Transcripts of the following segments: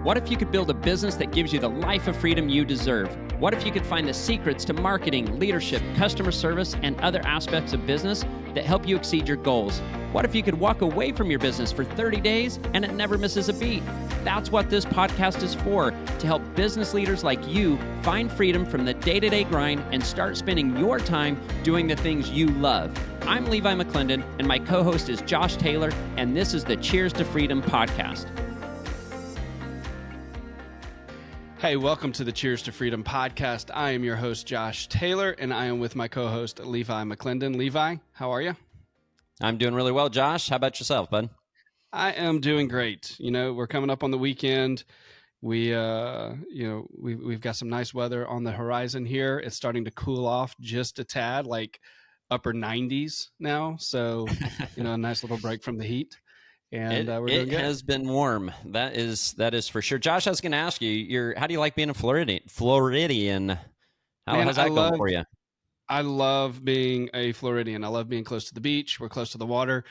What if you could build a business that gives you the life of freedom you deserve? What if you could find the secrets to marketing, leadership, customer service, and other aspects of business that help you exceed your goals? What if you could walk away from your business for 30 days and it never misses a beat? That's what this podcast is for, to help business leaders like you find freedom from the day-to-day grind and start spending your time doing the things you love. I'm Levi McClendon, and my co-host is Josh Taylor, and this is the Cheers to Freedom podcast. Hey, welcome to the Cheers to Freedom podcast. I am your host, Josh Taylor, and I am with my co-host, Levi McClendon. Levi, how are you? I'm doing really well, Josh. How about yourself, bud? I am doing great. You know, we're coming up on the weekend. We've got some nice weather on the horizon here. It's starting to cool off just a tad, like upper 90s now. So, a nice little break from the heat. And we're doing good. It has been warm. That is for sure. Josh, I was going to ask you, how do you like being a Floridian? How's that going for you? I love being a Floridian. I love being close to the beach. We're close to the water.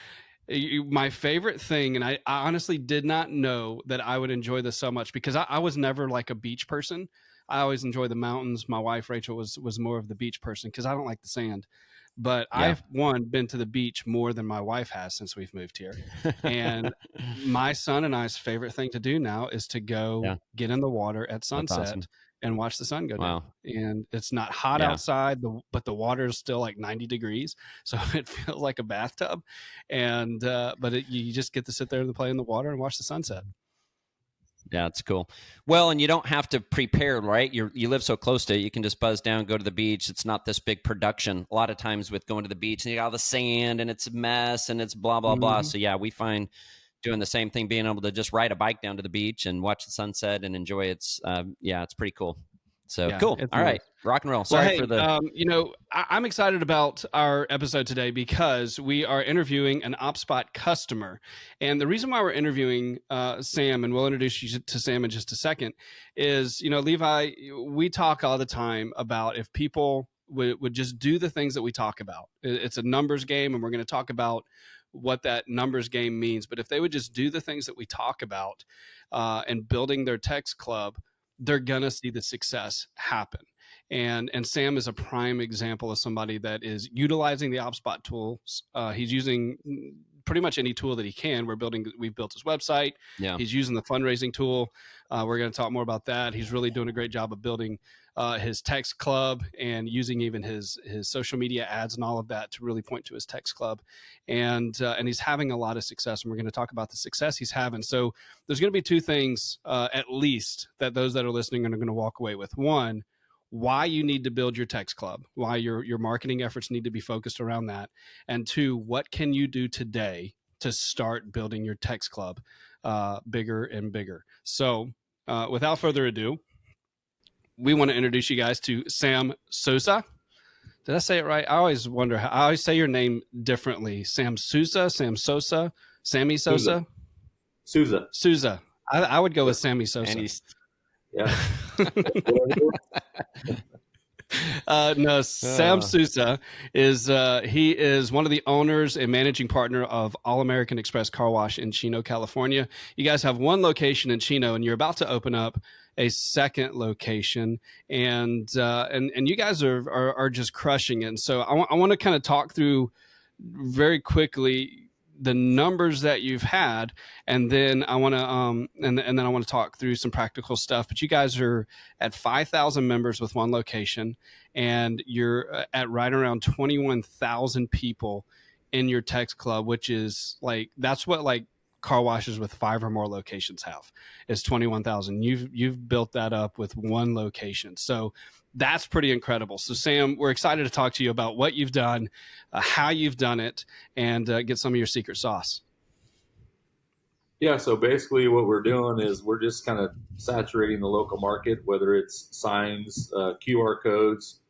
My favorite thing, and I honestly did not know that I would enjoy this so much, because I was never like a beach person. I always enjoy the mountains. My wife, Rachel, was more of the beach person because I don't like the sand. But yeah. I've been to the beach more than my wife has since we've moved here. And my son and I's favorite thing to do now is to go get in the water at sunset and watch the sun go down. And it's not hot outside, but the water is still like 90 degrees. So it feels like a bathtub. And you just get to sit there and play in the water and watch the sunset. Yeah, it's cool. Well, and you don't have to prepare, right? You live so close to it. You can just buzz down, go to the beach. It's not this big production. A lot of times with going to the beach, and you got all the sand, and it's a mess, and it's blah, blah, blah. So yeah, we find doing the same thing, being able to just ride a bike down to the beach and watch the sunset and enjoy it. It's pretty cool. So cool. All right. Rock and roll. Sorry for the... I'm excited about our episode today because we are interviewing an OptSpot customer. And the reason why we're interviewing Sam, and we'll introduce you to Sam in just a second, is, Levi, we talk all the time about if people would just do the things that we talk about. It's a numbers game, and we're going to talk about what that numbers game means. But if they would just do the things that we talk about and building their text club, they're going to see the success happen. And Sam is a prime example of somebody that is utilizing the OptSpot tools. He's using pretty much any tool that he can. We've built his website. Yeah. He's using the fundraising tool. We're going to talk more about that. He's really doing a great job of building his text club and using even his social media ads and all of that to really point to his text club. And he's having a lot of success, and we're going to talk about the success he's having. So there's going to be two things, at least, that those that are listening are going to walk away with. One, why you need to build your text club, why your marketing efforts need to be focused around that. And two, what can you do today to start building your text club bigger and bigger? So without further ado, we want to introduce you guys to Sam Sosa. Did I say it right? I always wonder how. I always say your name differently. Sam Sousa, Sam Sosa, Sammy Sosa? Sousa. I would go with Sammy Sosa. Yeah. Sam Sousa is he is one of the owners and managing partner of All American Express Car Wash in Chino, California. You guys have one location in Chino, and you're about to open up a second location, and you guys are just crushing it. And so I want to kind of talk through very quickly the numbers that you've had, and then I want to and then I want to talk through some practical stuff. But you guys are at 5,000 members with one location, and you're at right around 21,000 people in your text club, which is that's what car washes with 5 or more locations have, is 21,000. You've built that up with one location. So that's pretty incredible. So Sam, we're excited to talk to you about what you've done, how you've done it, and get some of your secret sauce. Yeah. So basically what we're doing is we're just kind of saturating the local market, whether it's signs, QR codes.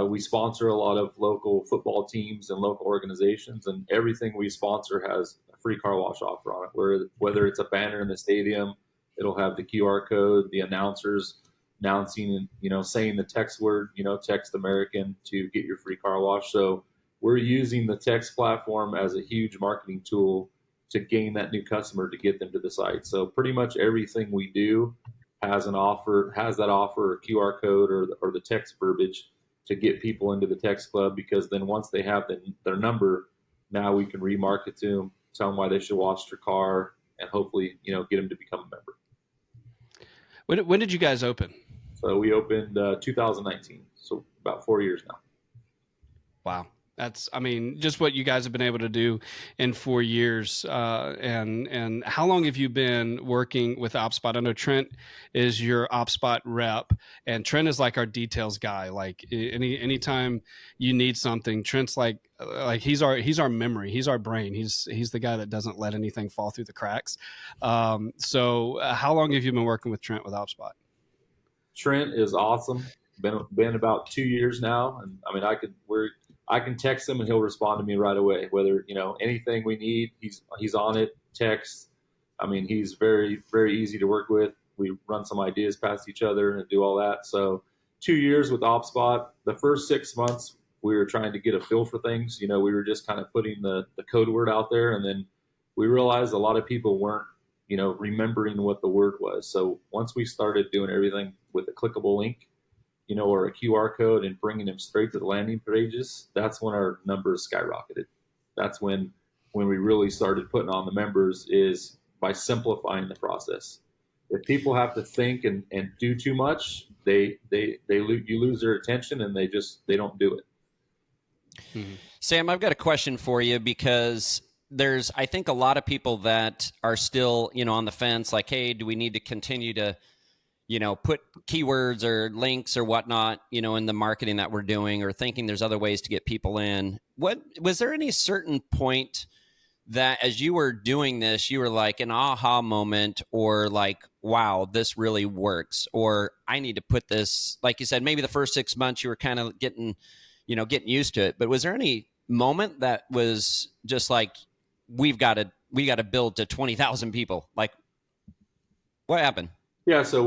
We sponsor a lot of local football teams and local organizations, and everything we sponsor has a free car wash offer on it. Whether it's a banner in the stadium, it'll have the QR code, the announcers announcing and, saying the text word, text American to get your free car wash. So we're using the text platform as a huge marketing tool to gain that new customer to get them to the site. So pretty much everything we do has that offer or QR code or the text verbiage to get people into the text club, because then once they have their number, now we can remarket to them, tell them why they should wash their car, and hopefully, get them to become a member. When did you guys open? So we opened 2019, so about 4 years now. Wow. That's, just what you guys have been able to do in 4 years. And how long have you been working with OptSpot? I know Trent is your OptSpot rep, and Trent is like our details guy. Like anytime you need something, Trent's like he's our memory. He's our brain. He's the guy that doesn't let anything fall through the cracks. So how long have you been working with Trent with OptSpot? Trent is awesome. Been about 2 years now, and I can text him and he'll respond to me right away. Whether anything we need, he's on it. Text. He's very, very easy to work with. We run some ideas past each other and do all that. So 2 years with OptSpot. The first 6 months we were trying to get a feel for things. We were just kind of putting the code word out there, and then we realized a lot of people weren't remembering what the word was. So once we started doing everything with a clickable link, or a QR code, and bringing them straight to the landing pages, that's when our numbers skyrocketed. That's when we really started putting on the members, is by simplifying the process. If people have to think and do too much, you lose their attention, and they don't do it. Mm-hmm. Sam, I've got a question for you, because there's, I think, a lot of people that are still, on the fence, like, hey, do we need to continue to put keywords or links or whatnot, in the marketing that we're doing, or thinking there's other ways to get people in. Was there any certain point that as you were doing this, you were like an aha moment, or like, wow, this really works, or I need to put this, like you said, maybe the first 6 months you were kind of getting used to it, but was there any moment that was just like, we got to build to 20,000 people? Like, what happened? Yeah, so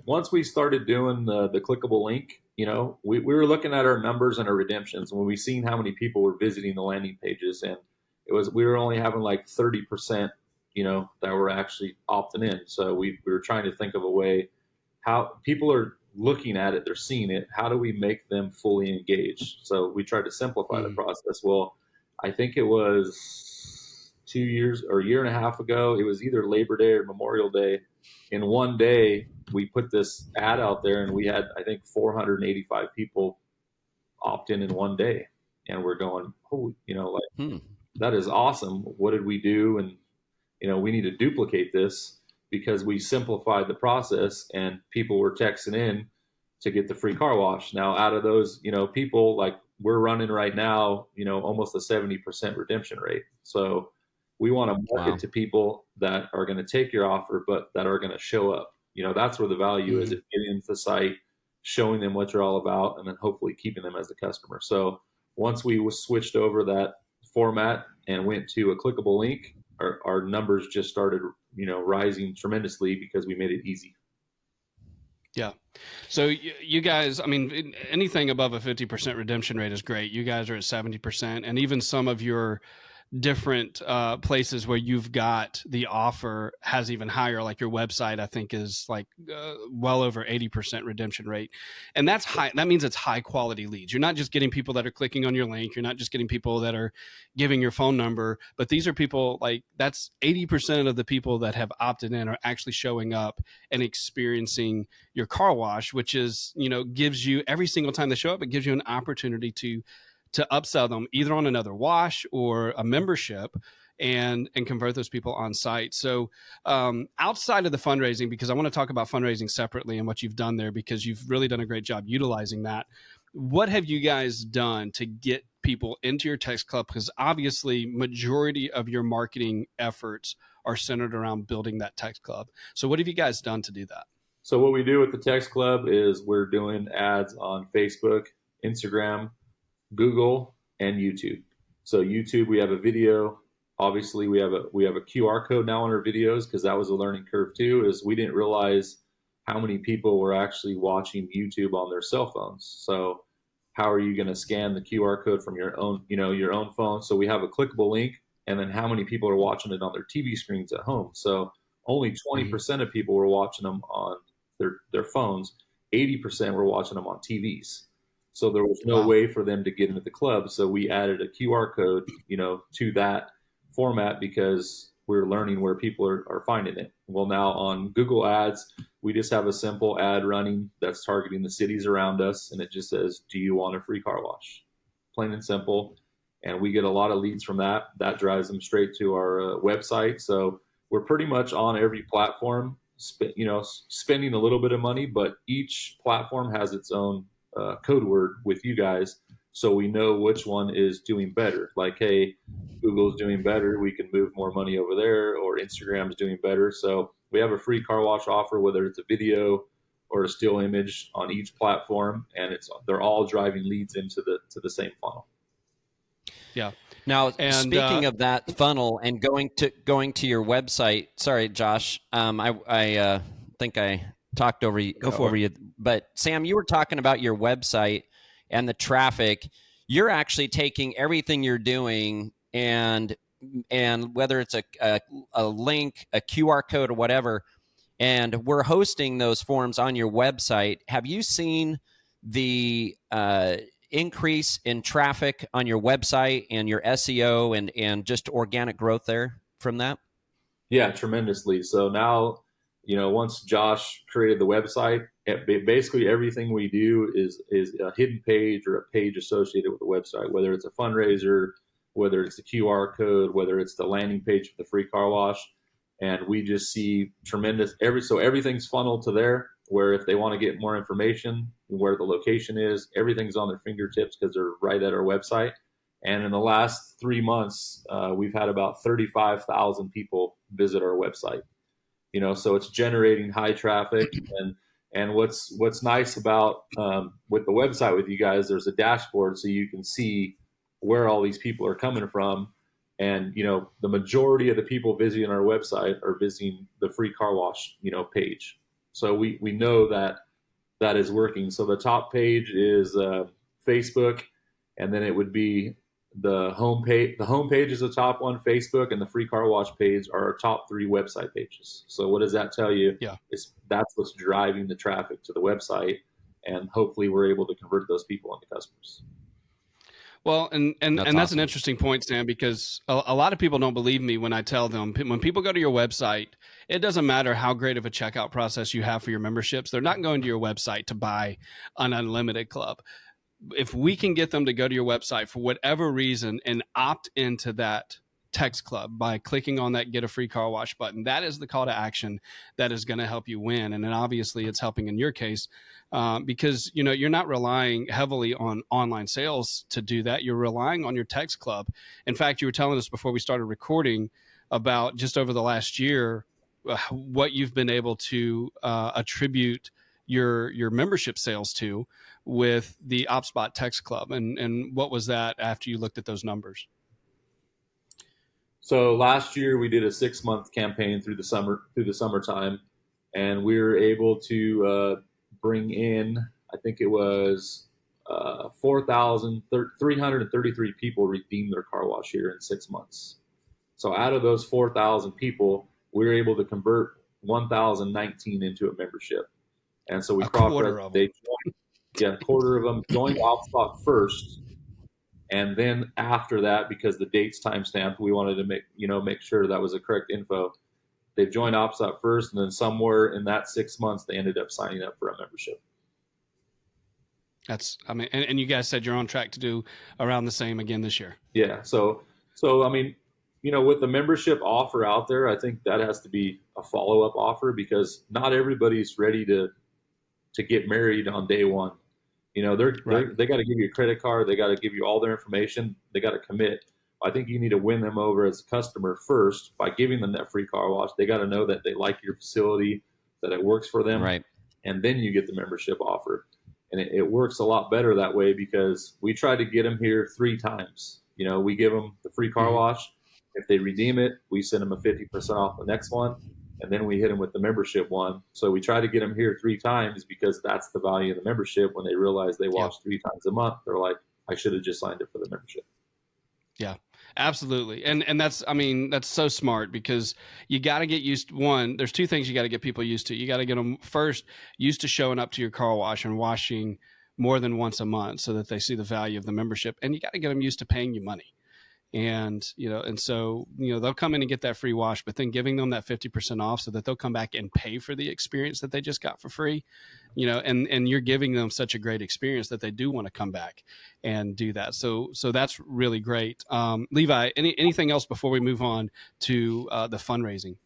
once we started doing the clickable link, we were looking at our numbers and our redemptions when we seen how many people were visiting the landing pages, and we were only having like 30%, that were actually opting in. So we were trying to think of a way how people are looking at it, they're seeing it. How do we make them fully engaged? So we tried to simplify the process. Well, I think it was 2 years or a year and a half ago. It was either Labor Day or Memorial Day. In one day, we put this ad out there, and we had, I think, 485 people opt in one day. And we're going, holy, that is awesome. What did we do? And, we need to duplicate this, because we simplified the process, and people were texting in to get the free car wash. Now, out of those, people, like, we're running right now, almost a 70% redemption rate. So we want to market to people that are going to take your offer, but that are going to show up. That's where the value is, if getting into the site, showing them what you're all about, and then hopefully keeping them as a customer. So once we switched over that format and went to a clickable link, our numbers just started, rising tremendously, because we made it easy. Yeah. So you guys, anything above a 50% redemption rate is great. You guys are at 70%, and even some of your different places where you've got the offer has even higher. Like your website, I think, is like well over 80% redemption rate, and that's high. That means it's high quality leads. You're not just getting people that are clicking on your link. You're not just getting people that are giving your phone number, but these are people, like, that's 80% of the people that have opted in are actually showing up and experiencing your car wash, which is, gives you, every single time they show up, it gives you an opportunity to upsell them either on another wash or a membership, and convert those people on site. So outside of the fundraising, because I want to talk about fundraising separately and what you've done there, because you've really done a great job utilizing that. What have you guys done to get people into your text club? Because obviously majority of your marketing efforts are centered around building that text club. So what have you guys done to do that? So what we do with the text club is we're doing ads on Facebook, Instagram, Google, and YouTube. So YouTube, we have a video. Obviously, we have a QR code now on our videos, because that was a learning curve too. Is we didn't realize how many people were actually watching YouTube on their cell phones. So how are you going to scan the QR code from your own phone? So we have a clickable link and then how many people are watching it on their TV screens at home. So only 20% of people were watching them on their phones. 80% were watching them on TVs. So there was no way for them to get into the club. So we added a QR code, to that format because we're learning where people are finding it. Well, now on Google Ads, we just have a simple ad running that's targeting the cities around us, and it just says, "Do you want a free car wash?" Plain and simple. And we get a lot of leads from that. That drives them straight to our website. So we're pretty much on every platform, spending a little bit of money, but each platform has its own code word with you guys, so we know which one is doing better. Like, hey, Google's doing better, we can move more money over there, or Instagram's doing better. So we have a free car wash offer, whether it's a video or a still image on each platform, and they're all driving leads into the same funnel. Yeah. Now, speaking of that funnel and going to your website, sorry, Josh, I think I talked over you. But Sam, you were talking about your website and the traffic. You're actually taking everything you're doing and whether it's a link, a QR code, or whatever, and we're hosting those forms on your website. Have you seen the increase in traffic on your website and your SEO and just organic growth there from that? Yeah, tremendously. So now, once Josh created the website, basically everything we do is a hidden page or a page associated with the website, whether it's a fundraiser, whether it's the QR code, whether it's the landing page for the free car wash. And we just see tremendous so everything's funneled to there, where if they want to get more information, where the location is, everything's on their fingertips because they're right at our website. And in the last 3 months, we've had about 35,000 people visit our website. So it's generating high traffic. And what's nice about with the website with you guys, there's a dashboard so you can see where all these people are coming from. And the majority of the people visiting our website are visiting the free car wash page. So we know that is working. So the top page is Facebook, and then it would be the home page. The home page is the top one, Facebook, and the free car wash page are our top 3 website pages. So what does that tell you? Yeah, that's what's driving the traffic to the website, and hopefully we're able to convert those people into customers. Well, and that's awesome. an interesting point, Sam, because a lot of people don't believe me when I tell them, when people go to your website, it doesn't matter how great of a checkout process you have for your memberships. They're not going to your website to buy an unlimited club. If we can get them to go to your website for whatever reason and opt into that text club by clicking on that get a free car wash button, that is the call to action that is going to help you win. And then obviously it's helping in your case because you're not relying heavily on online sales to do that. You're relying on your text club. In fact, you were telling us before we started recording about just over the last year what you've been able to attribute your membership sales to with the OptSpot text club. And what was that after you looked at those numbers? So last year we did a 6-month campaign through the summertime, and we were able to bring in, I think it was 4,333 people redeemed their car wash here in 6 months. So out of those 4,000 people, we were able to convert 1,019 into a membership. And so we quarter of them. A quarter of them joined OptSpot first. And then after that, because the date's timestamped, we wanted to make sure that was the correct info. They've joined OptSpot first, and then somewhere in that 6 months, they ended up signing up for a membership. And you guys said you're on track to do around the same again this year. Yeah. So with the membership offer out there, I think that has to be a follow-up offer because not everybody's ready to get married on day one. They got to give you a credit card. They got to give you all their information. They got to commit. I think you need to win them over as a customer first by giving them that free car wash. They got to know that they like your facility, that it works for them. Right. And then you get the membership offer. And it works a lot better that way because we try to get them here 3 times. We give them the free car wash. If they redeem it, we send them a 50% off the next one. And then we hit them with the membership one. So we try to get them here 3 times because that's the value of the membership. When they realize they wash 3 times a month, they're like, I should have just signed up for the membership. Yeah. Absolutely. And that's, I mean, that's so smart because you got to get used to one. There's two things you got to get people used to. You got to get them first used to showing up to your car wash and washing more than once a month so that they see the value of the membership. And you got to get them used to paying you money. And, and so, they'll come in and get that free wash, but then giving them that 50% off so that they'll come back and pay for the experience that they just got for free, and you're giving them such a great experience that they do want to come back and do that. So that's really great. Levi, anything else before we move on to the fundraising?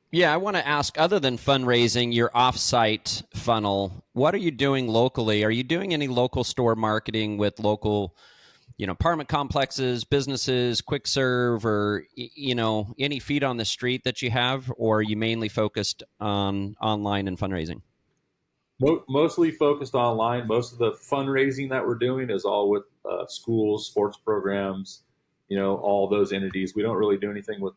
Yeah, I want to ask, other than fundraising, your offsite funnel, what are you doing locally? Are you doing any local store marketing with local apartment complexes, businesses, quick serve, or, any feet on the street that you have, or are you mainly focused on online and fundraising? Mostly focused online. Most of the fundraising that we're doing is all with schools, sports programs, all those entities. We don't really do anything with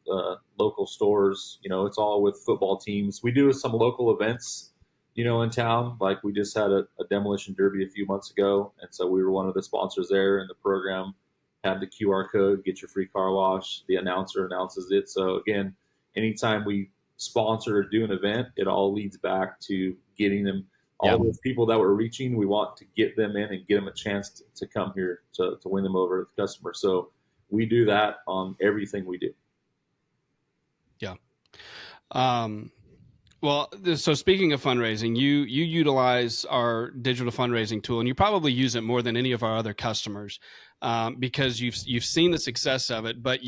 local stores. It's all with football teams. We do some local events, in town. Like we just had a demolition derby a few months ago, and so we were one of the sponsors there. And the program had the QR code, get your free car wash. The announcer announces it. So again, anytime we sponsor or do an event, it all leads back to getting them. All those people that we're reaching, we want to get them in and get them a chance to come here to win them over as a customer. So we do that on everything we do. Yeah. Well, so speaking of fundraising, you utilize our digital fundraising tool, and you probably use it more than any of our other customers because you've seen the success of it. But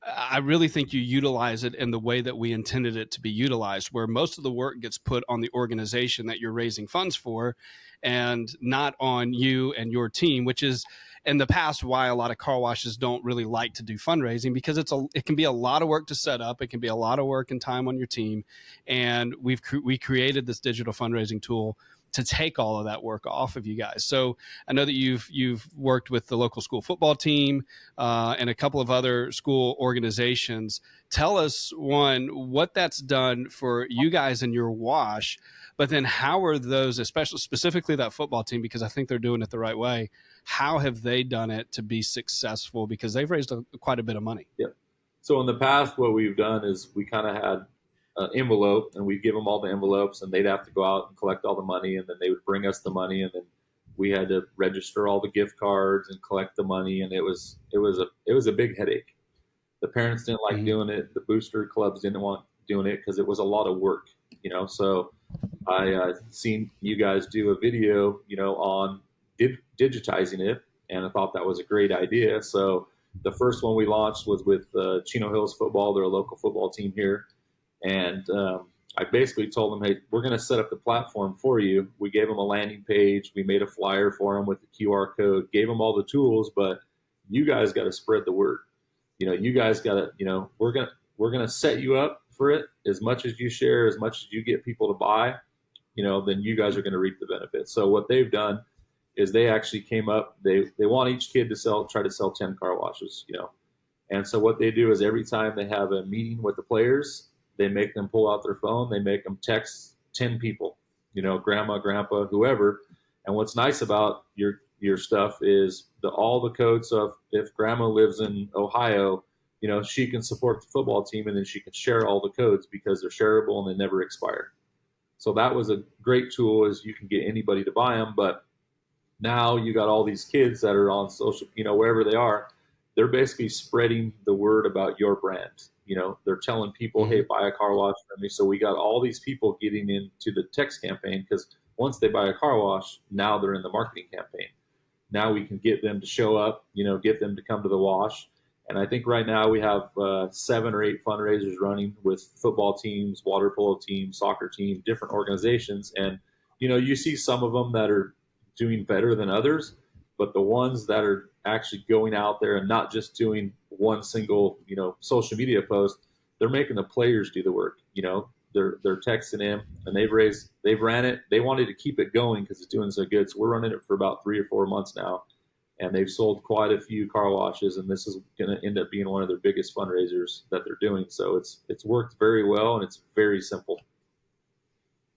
I really think you utilize it in the way that we intended it to be utilized, where most of the work gets put on the organization that you're raising funds for, and not on you and your team, which is in the past why a lot of car washes don't really like to do fundraising, because it can be a lot of work to set up. It can be a lot of work and time on your team. And we created this digital fundraising tool to take all of that work off of you guys. So I know that you've worked with the local school football team and a couple of other school organizations. Tell us, one, what that's done for you guys in your wash, but then how are those, specifically that football team, because I think they're doing it the right way. How have they done it to be successful? Because they've raised quite a bit of money. Yeah. So in the past, what we've done is we kind of had an envelope, and we'd give them all the envelopes, and they'd have to go out and collect all the money, and then they would bring us the money, and then we had to register all the gift cards and collect the money, and it was a big headache. The parents didn't like doing it. The booster clubs didn't want doing it because it was a lot of work, So I seen you guys do a video, on digitizing it, and I thought that was a great idea. So the first one we launched was with Chino Hills Football. They're a local football team here. And I basically told them, hey, we're going to set up the platform for you. We gave them a landing page. We made a flyer for them with the QR code, gave them all the tools, but you guys got to spread the word. You guys got to, we're going to set you up for it. As much as you share, as much as you get people to buy, then you guys are going to reap the benefits. So what they've done is they actually came up, they want each kid to try to sell 10 car washes, And so what they do is every time they have a meeting with the players, they make them pull out their phone, they make them text 10 people, grandma, grandpa, whoever. And what's nice about your stuff is all the codes of if grandma lives in Ohio, she can support the football team, and then she can share all the codes because they're shareable and they never expire. So that was a great tool, is you can get anybody to buy them. But now you got all these kids that are on social, wherever they are, they're basically spreading the word about your brand. They're telling people, hey, buy a car wash from me. So we got all these people getting into the text campaign, because once they buy a car wash, now they're in the marketing campaign. Now we can get them to show up, get them to come to the wash. And I think right now we have 7 or 8 fundraisers running with football teams, water polo teams, soccer teams, different organizations. And, you see some of them that are doing better than others, but the ones that are actually going out there and not just doing one single, social media post, they're making the players do the work. They're texting in, and they've ran it. They wanted to keep it going because it's doing so good. So we're running it for about 3 or 4 months now, and they've sold quite a few car washes, and this is going to end up being one of their biggest fundraisers that they're doing. So it's worked very well, and it's very simple.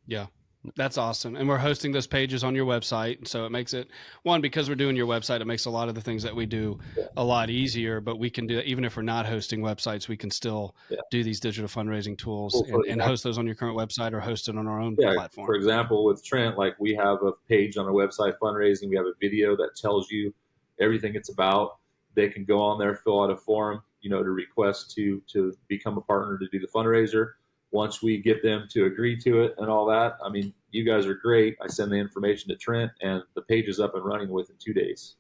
Yeah. That's awesome. And we're hosting those pages on your website. So it makes it, one, because we're doing your website, it makes a lot of the things that we do a lot easier, but we can do, even if we're not hosting websites, we can still do these digital fundraising tools and host those on your current website or host it on our own platform. For example, with Trent, like we have a page on our website, fundraising. We have a video that tells you everything it's about. They can go on there, fill out a form, to request to become a partner to do the fundraiser. Once we get them to agree to it and all that, I mean, you guys are great. I send the information to Trent, and the page is up and running within 2 days.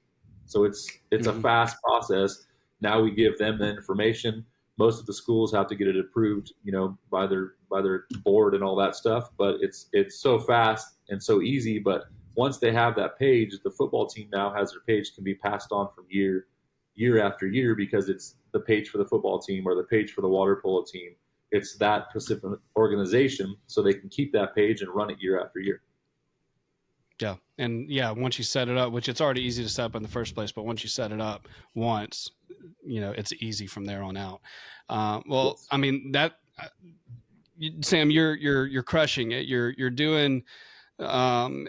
So it's a fast process. Now we give them the information. Most of the schools have to get it approved, by their board and all that stuff. But it's so fast and so easy. But once they have that page, the football team now has their page, can be passed on from year after year, because it's the page for the football team or the page for the water polo team. It's that specific organization, so they can keep that page and run it year after year. Yeah. And once you set it up, which it's already easy to set up in the first place, but once you set it up once, it's easy from there on out. Well, I mean, Sam, you're crushing it. You're doing one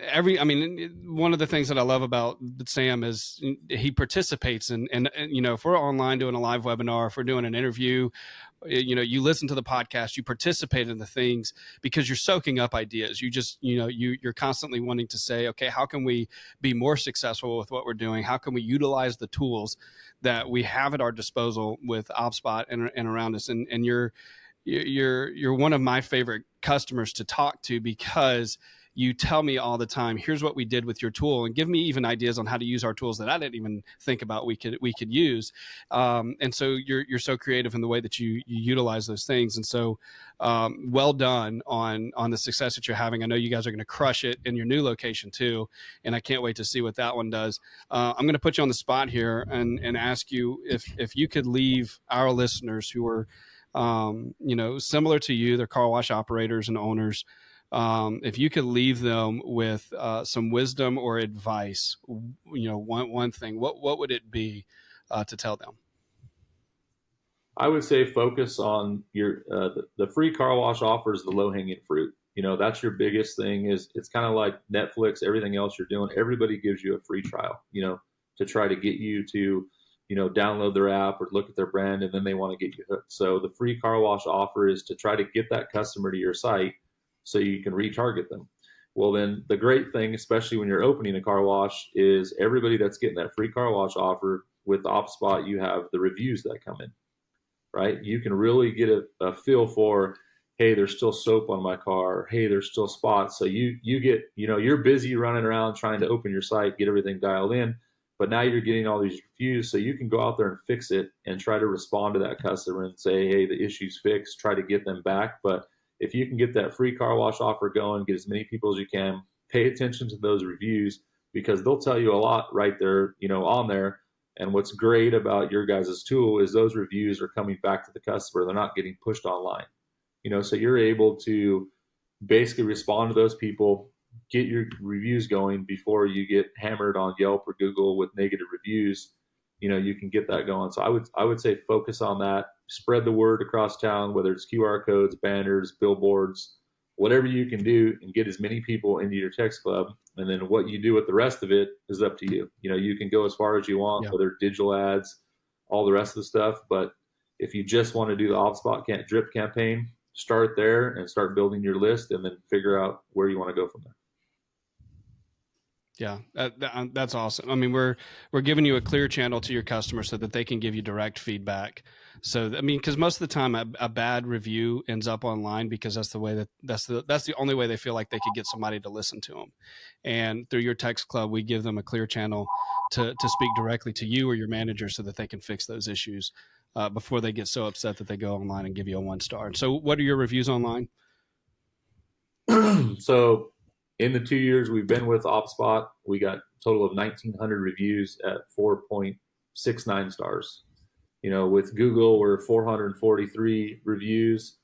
of the things that I love about Sam is he participates and if we're online doing a live webinar, if we're doing an interview, you listen to the podcast, you participate in the things because you're soaking up ideas. You just, you're constantly wanting to say, okay, how can we be more successful with what we're doing? How can we utilize the tools that we have at our disposal with OptSpot and around us? And you're one of my favorite customers to talk to, because you tell me all the time, here's what we did with your tool, and give me even ideas on how to use our tools that I didn't even think about we could use. And so you're so creative in the way that you utilize those things. And so well done on the success that you're having. I know you guys are going to crush it in your new location too, and I can't wait to see what that one does. I'm going to put you on the spot here and ask you if you could leave our listeners who are similar to you, they're car wash operators and owners, if you could leave them with some wisdom or advice, one thing, what would it be to tell them? I would say focus on your the free car wash offers the low hanging fruit. That's your biggest thing. Is it's kind of like Netflix. Everything else you're doing, everybody gives you a free trial. To try to get you to download their app or look at their brand, and then they want to get you hooked. So the free car wash offer is to try to get that customer to your site, so you can retarget them. Well, then the great thing, especially when you're opening a car wash, is everybody that's getting that free car wash offer with OptSpot, you have the reviews that come in, right? You can really get a feel for, hey, there's still soap on my car. Or, hey, there's still spots. So you get, you're busy running around trying to open your site, get everything dialed in, but now you're getting all these reviews, so you can go out there and fix it and try to respond to that customer and say, hey, the issue's fixed, try to get them back. But if you can get that free car wash offer going, get as many people as you can, pay attention to those reviews, because they'll tell you a lot right there, on there. And what's great about your guys' tool is those reviews are coming back to the customer. They're not getting pushed online, so you're able to basically respond to those people, get your reviews going before you get hammered on Yelp or Google with negative reviews. You can get that going. So I would say focus on that. Spread the word across town, whether it's QR codes, banners, billboards, whatever you can do, and get as many people into your text club. And then what you do with the rest of it is up to you. You can go as far as you want, whether digital ads, all the rest of the stuff. But if you just want to do the OptSpot drip campaign, start there and start building your list, and then figure out where you want to go from there. Yeah, that's awesome. I mean, we're giving you a clear channel to your customers so that they can give you direct feedback. So, because most of the time a bad review ends up online because that's the only way they feel like they could get somebody to listen to them. And through your text club, we give them a clear channel to speak directly to you or your manager so that they can fix those issues before they get so upset that they go online and give you a 1-star. And so, what are your reviews online? So, in the 2 years we've been with OptSpot, we got a total of 1,900 reviews at 4.69 stars. With Google, we're 443 reviews.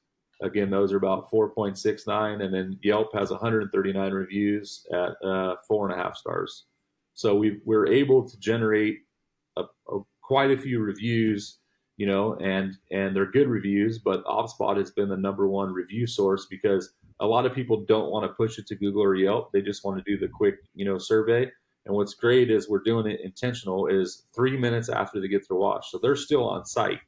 Again, those are about 4.69. And then Yelp has 139 reviews at 4.5 stars. So we're able to generate quite a few reviews and they're good reviews, but OptSpot has been the number one review source because a lot of people don't want to push it to Google or Yelp. They just want to do the quick, survey. And what's great is we're doing it intentional is 3 minutes after they get their wash. So they're still on site.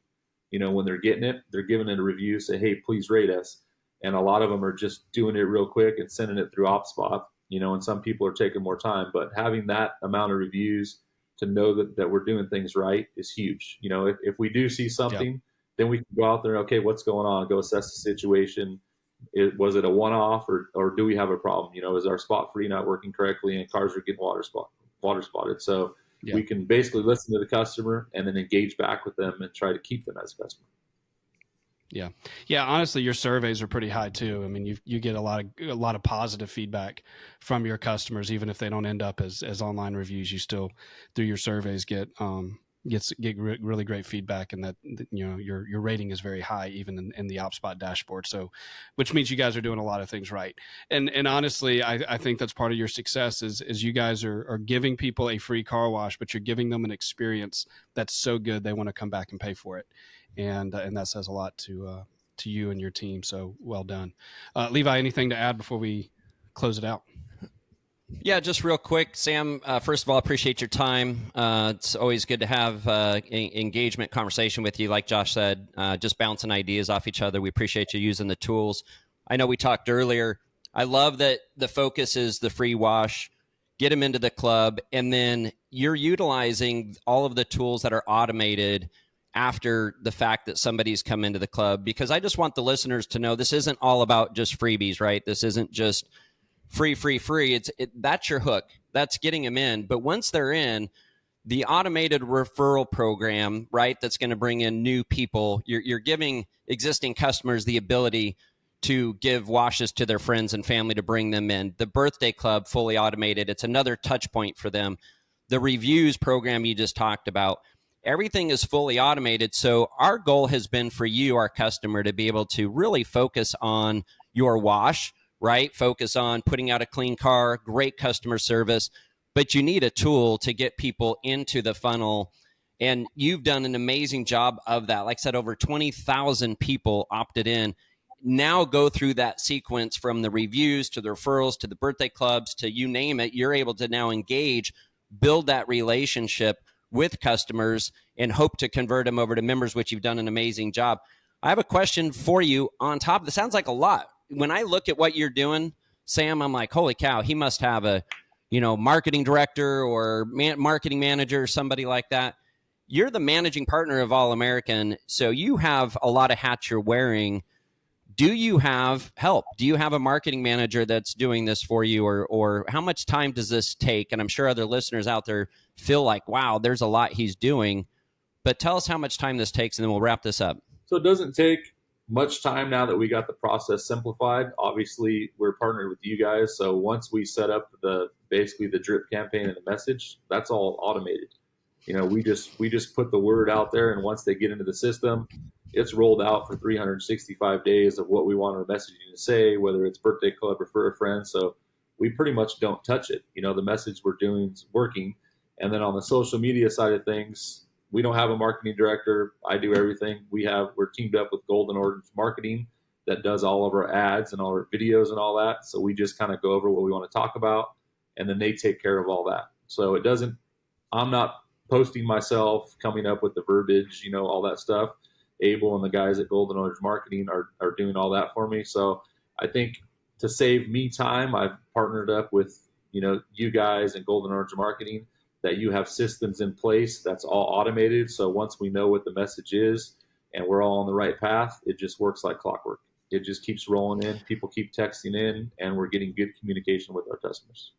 When they're getting it, they're giving it a review, say, hey, please rate us. And a lot of them are just doing it real quick and sending it through OptSpot, and some people are taking more time. But having that amount of reviews to know that we're doing things right is huge. If we do see something, then we can go out there and, okay, what's going on? Go assess the situation. Was it a one-off or do we have a problem? Is our spot free not working correctly and cars are getting water spotted? So we can basically listen to the customer and then engage back with them and try to keep them as a customer. Yeah. Yeah. Honestly, your surveys are pretty high too. I mean, you get a lot of positive feedback from your customers, even if they don't end up as online reviews. You still, through your surveys, get really great feedback, and that your rating is very high, even in the OptSpot dashboard. So, which means you guys are doing a lot of things right. And honestly, I think that's part of your success is you guys are giving people a free car wash, but you're giving them an experience that's so good they want to come back and pay for it. And that says a lot to you and your team. So well done. Levi, anything to add before we close it out? Yeah, just real quick, Sam, first of all, appreciate your time. It's always good to have engagement conversation with you. Like Josh said, just bouncing ideas off each other. We appreciate you using the tools. I know we talked earlier. I love that the focus is the free wash, get them into the club, and then you're utilizing all of the tools that are automated after the fact that somebody's come into the club, because I just want the listeners to know this isn't all about just freebies, right? This isn't just free. That's your hook. That's getting them in. But once they're in, the automated referral program, right, that's going to bring in new people, you're giving existing customers the ability to give washes to their friends and family to bring them in. The birthday club, fully automated. It's another touch point for them. The reviews program you just talked about, everything is fully automated. So our goal has been for you, our customer, to be able to really focus on your wash, right? Focus on putting out a clean car, great customer service, but you need a tool to get people into the funnel. And you've done an amazing job of that. Like I said, over 20,000 people opted in. Now go through that sequence from the reviews to the referrals to the birthday clubs to you name it. You're able to now engage, build that relationship with customers and hope to convert them over to members, which you've done an amazing job. I have a question for you on top of this. Sounds like a lot. When I look at what you're doing, Sam, I'm like, holy cow, he must have a, marketing director or marketing manager or somebody like that. You're the managing partner of All American, so you have a lot of hats you're wearing. Do you have help? Do you have a marketing manager that's doing this for you, or how much time does this take? And I'm sure other listeners out there feel like, wow, there's a lot he's doing. But tell us how much time this takes, and then we'll wrap this up. So it doesn't take much time now that we got the process simplified. Obviously, we're partnered with you guys. So once we set up basically the drip campaign and the message, that's all automated. We just put the word out there, and once they get into the system, it's rolled out for 365 days of what we want our messaging to say, whether it's birthday club, refer a friend. So we pretty much don't touch it. The message we're doing is working. And then on the social media side of things, we don't have a marketing director. I do everything. We're teamed up with Golden Orange Marketing that does all of our ads and all our videos and all that. So we just kind of go over what we want to talk about, and then they take care of all that. So I'm not posting myself, coming up with the verbiage, all that stuff. Abel and the guys at Golden Orange Marketing are doing all that for me. So I think to save me time, I've partnered up with, you guys and Golden Orange Marketing, that you have systems in place that's all automated. So once we know what the message is and we're all on the right path, it just works like clockwork. It just keeps rolling in. People keep texting in, and we're getting good communication with our customers.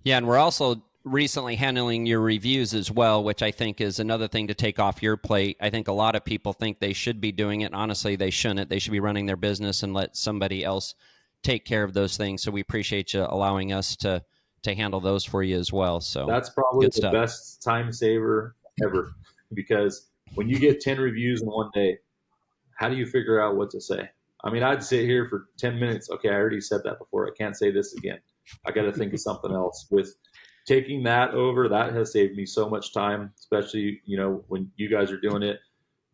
Yeah, and we're also recently handling your reviews as well, which I think is another thing to take off your plate. I think a lot of people think they should be doing it. Honestly, they shouldn't. They should be running their business and let somebody else take care of those things. So we appreciate you allowing us to handle those for you as well. So that's probably the best time saver ever, because when you get 10 reviews in one day, how do you figure out what to say? I mean, I'd sit here for 10 minutes. Okay, I already said that before. I can't say this again. I got to think of something else. With taking that over, that has saved me so much time, especially, when you guys are doing it.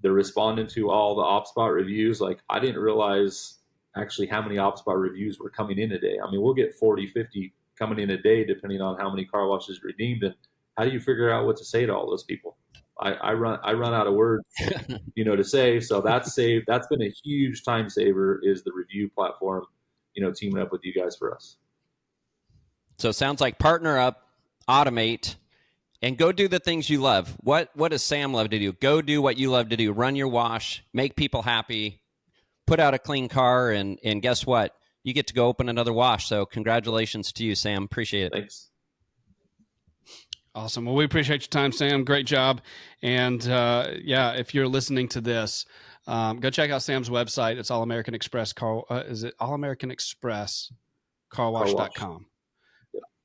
They're responding to all the OptSpot reviews. Like, I didn't realize actually how many OptSpot reviews were coming in a day. I mean, we'll get 40, 50 coming in a day, depending on how many car washes redeemed. And how do you figure out what to say to all those people? I run out of words, to say. So that's been a huge time saver, is the review platform, teaming up with you guys for us. So it sounds like partner up, automate, and go do the things you love. What does Sam love to do? Go do what you love to do. Run your wash, make people happy, put out a clean car, and guess what? You get to go open another wash. So congratulations to you, Sam. Appreciate it. Thanks. Awesome. Well, we appreciate your time, Sam. Great job. And if you're listening to this, go check out Sam's website. It's All American Express is it All American Express Carwash.com?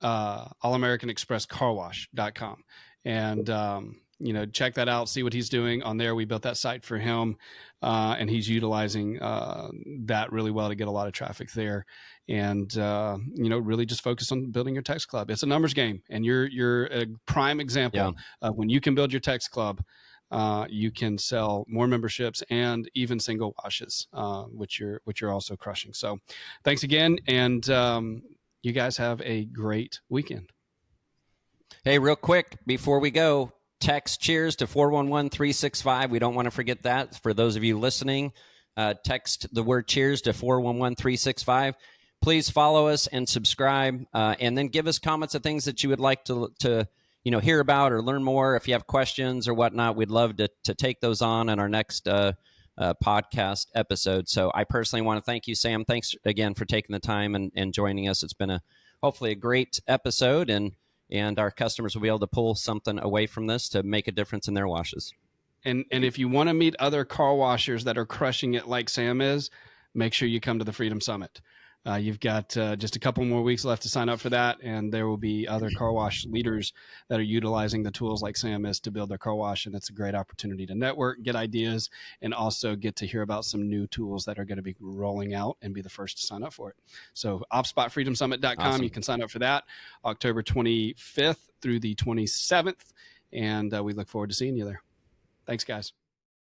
All American Express Carwash.com. And check that out, see what he's doing on there. We built that site for him, and he's utilizing that really well to get a lot of traffic there. And really just focus on building your text club. It's a numbers game, and you're a prime example of when you can build your text club. You can sell more memberships and even single washes, which you're also crushing. So, thanks again, and you guys have a great weekend. Hey, real quick before we go, text cheers to 411-365. We don't want to forget that. For those of you listening, text the word cheers to 411-365. Please follow us and subscribe, and then give us comments of things that you would like to hear about or learn more. If you have questions or whatnot, we'd love to take those on in our next podcast episode. So I personally want to thank you, Sam. Thanks again for taking the time and joining us. It's been hopefully a great episode, and our customers will be able to pull something away from this to make a difference in their washes. And if you want to meet other car washers that are crushing it like Sam is, make sure you come to the Freedom Summit. You've got just a couple more weeks left to sign up for that, and there will be other car wash leaders that are utilizing the tools like Sam is to build their car wash, and it's a great opportunity to network, get ideas, and also get to hear about some new tools that are going to be rolling out and be the first to sign up for it. So OptSpotFreedomSummit.com, awesome. You can sign up for that October 25th through the 27th, and we look forward to seeing you there. Thanks, guys.